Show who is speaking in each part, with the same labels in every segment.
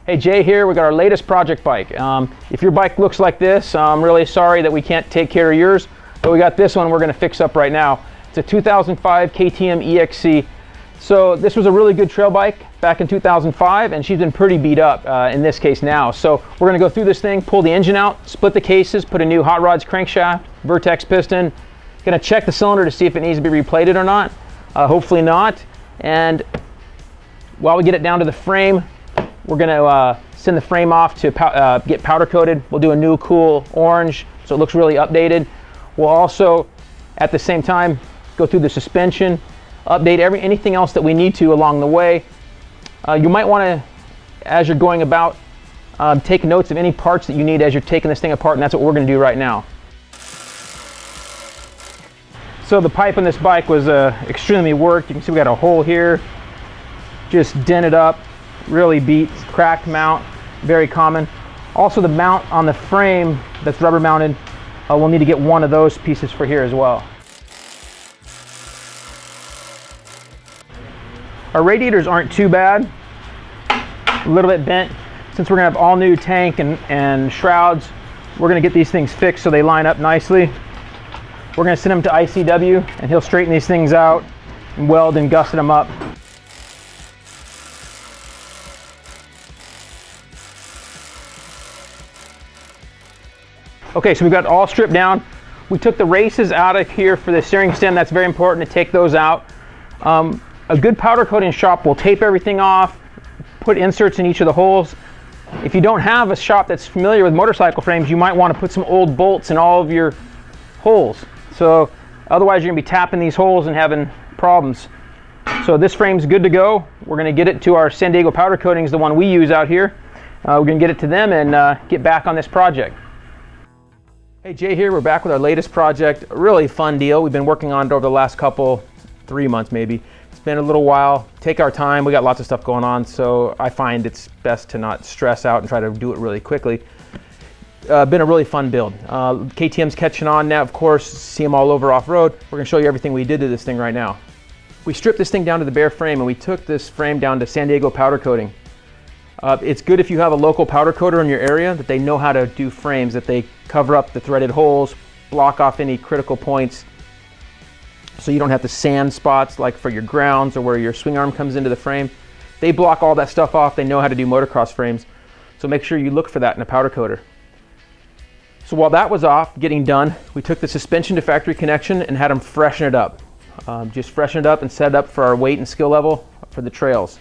Speaker 1: Hey, Jay here. We got our latest project bike. If your bike looks like this, I'm really sorry that we can't take care of yours, but we got this one we're going to fix up right now. It's a 2005 KTM EXC. So this was a really good trail bike back in 2005, and she's been pretty beat up in this case now. So we're going to go through this thing, pull the engine out, split the cases, put a new hot rods crankshaft, Vertex piston. Going to check the cylinder to see if it needs to be replated or not. Hopefully not. And while we get it down to the frame, we're going to send the frame off to get powder coated. We'll do a new cool orange so it looks really updated. We'll also, at the same time, go through the suspension, update anything else that we need to along the way. You might want to, as you're going about, take notes of any parts that you need as you're taking this thing apart, and that's what we're going to do right now. So the pipe on this bike was extremely worked. You can see we got a hole here, just dented up, really beat, cracked mount, very common. Also the mount on the frame that's rubber mounted, we'll need to get one of those pieces for here as well. Our radiators aren't too bad, a little bit bent. Since we're gonna have all new tank and shrouds, we're gonna get these things fixed so they line up nicely. We're gonna send them to ICW and he'll straighten these things out and weld and gusset them up. Okay, so we've got it all stripped down. We took the races out of here for the steering stem. That's very important to take those out. A good powder coating shop will tape everything off, put inserts in each of the holes. If you don't have a shop that's familiar with motorcycle frames, you might want to put some old bolts in all of your holes. So otherwise you're gonna be tapping these holes and having problems. So this frame's good to go. We're gonna get it to our San Diego powder coatings, the one we use out here. We're gonna get it to them and get back on this project. Hey, Jay here. We're back with our latest project. A really fun deal. We've been working on it over the last 3 months maybe. It's been a little while. Take our time. We got lots of stuff going on, so I find it's best to not stress out and try to do it really quickly. Been a really fun build. KTM's catching on now, of course. See them all over off-road. We're gonna show you everything we did to this thing right now. We stripped this thing down to the bare frame, and we took this frame down to San Diego powder coating. It's good if you have a local powder coater in your area that they know how to do frames, that they cover up the threaded holes, block off any critical points, so you don't have to sand spots like for your grounds or where your swing arm comes into the frame. They block all that stuff off. They know how to do motocross frames, so make sure you look for that in a powder coater. So while that was off, getting done, we took the suspension to factory connection and had them freshen it up. Just freshen it up and set it up for our weight and skill level for the trails.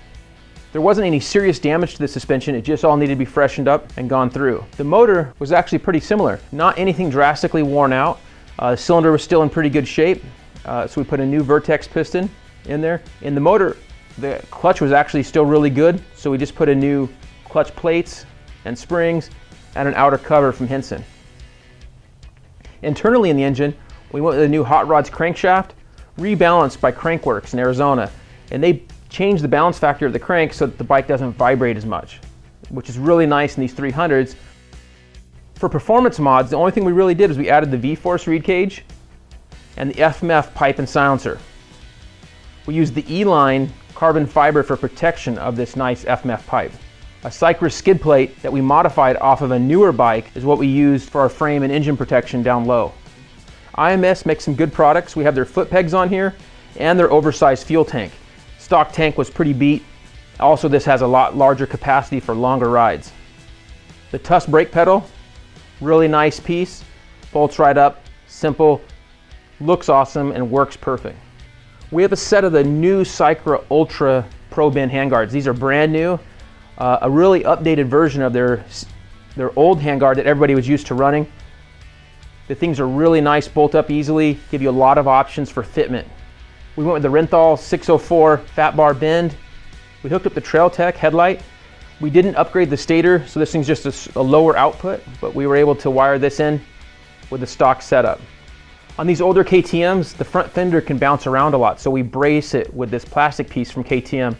Speaker 1: There wasn't any serious damage to the suspension, it just all needed to be freshened up and gone through. The motor was actually pretty similar, not anything drastically worn out. The cylinder was still in pretty good shape, so we put a new Vertex piston in there. In the motor, the clutch was actually still really good, so we just put a new clutch plates and springs and an outer cover from Henson. Internally in the engine, we went with a new hot rods crankshaft, rebalanced by Crankworks in Arizona, and they change the balance factor of the crank so that the bike doesn't vibrate as much, which is really nice in these 300s. For performance mods, the only thing we really did is we added the V-Force reed cage and the FMF pipe and silencer. We used the E-line carbon fiber for protection of this nice FMF pipe. A Cypress skid plate that we modified off of a newer bike is what we used for our frame and engine protection down low. IMS makes some good products. We have their foot pegs on here and their oversized fuel tank. Stock tank was pretty beat. Also, this has a lot larger capacity for longer rides. The Tuss brake pedal, really nice piece. Bolts right up, simple, looks awesome, and works perfect. We have a set of the new Cycra Ultra Pro Bend handguards. These are brand new, a really updated version of their old handguard that everybody was used to running. The things are really nice, bolt up easily, give you a lot of options for fitment. We went with the Renthal 604 Fat Bar Bend. We hooked up the Trail Tech headlight. We didn't upgrade the stator, so this thing's just a lower output, but we were able to wire this in with the stock setup. On these older KTMs, the front fender can bounce around a lot, so we brace it with this plastic piece from KTM,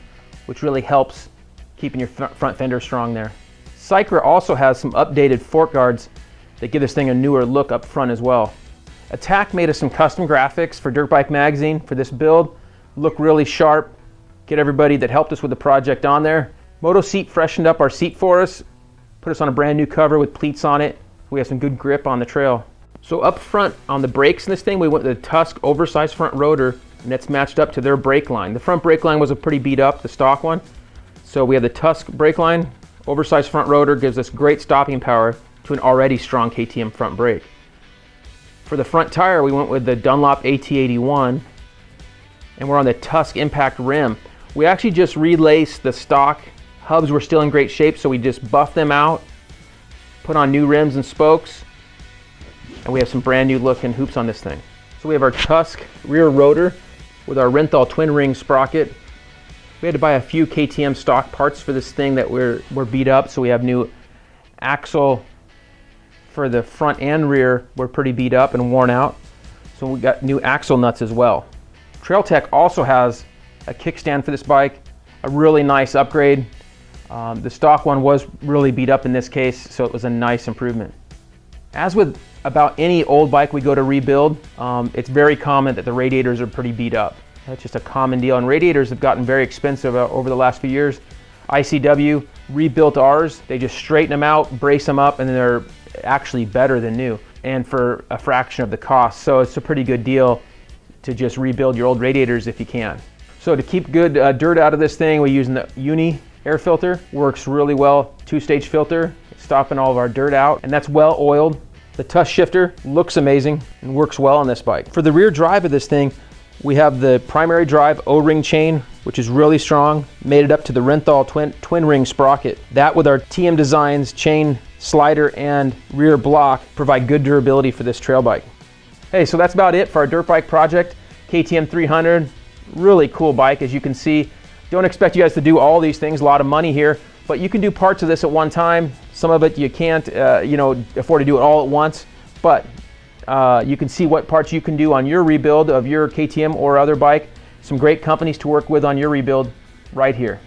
Speaker 1: which really helps keeping your front fender strong there. Cycra also has some updated fork guards that give this thing a newer look up front as well. Attack made us some custom graphics for Dirt Bike Magazine for this build. Look really sharp, get everybody that helped us with the project on there. Moto Seat freshened up our seat for us, put us on a brand new cover with pleats on it. We have some good grip on the trail. So up front on the brakes in this thing, we went with the Tusk oversized front rotor, and that's matched up to their brake line. The front brake line was a pretty beat up, the stock one. So we have the Tusk brake line, oversized front rotor gives us great stopping power to an already strong KTM front brake. For the front tire, we went with the Dunlop AT81, and we're on the Tusk impact rim. We actually just relaced the stock. Hubs were still in great shape, so we just buffed them out, put on new rims and spokes, and we have some brand new looking hoops on this thing. So we have our Tusk rear rotor with our Renthal twin ring sprocket. We had to buy a few KTM stock parts for this thing that were beat up, so we have new axle for the front and rear. We're pretty beat up and worn out, so we got new axle nuts as well. Trail Tech also has a kickstand for this bike, a really nice upgrade. The stock one was really beat up in this case, so it was a nice improvement. As with about any old bike we go to rebuild, it's very common that the radiators are pretty beat up. That's just a common deal, and radiators have gotten very expensive over the last few years. ICW rebuilt ours. They just straighten them out, brace them up, and they're actually better than new, and for a fraction of the cost. So it's a pretty good deal to just rebuild your old radiators if you can. So to keep good dirt out of this thing, we're using the Uni air filter. Works really well, two-stage filter, stopping all of our dirt out, and that's well oiled. The Tusk shifter looks amazing and works well on this bike. For the rear drive of this thing, we have the primary drive O-ring chain, which is really strong, made it up to the Renthal twin ring sprocket. That with our TM Designs chain slider and rear block provide good durability for this trail bike. Hey, so that's about it for our dirt bike project. KTM 300, really cool bike, as you can see. Don't expect you guys to do all these things, a lot of money here, but you can do parts of this at one time. Some of it you can't afford to do it all at once, but you can see what parts you can do on your rebuild of your KTM or other bike. Some great companies to work with on your rebuild right here.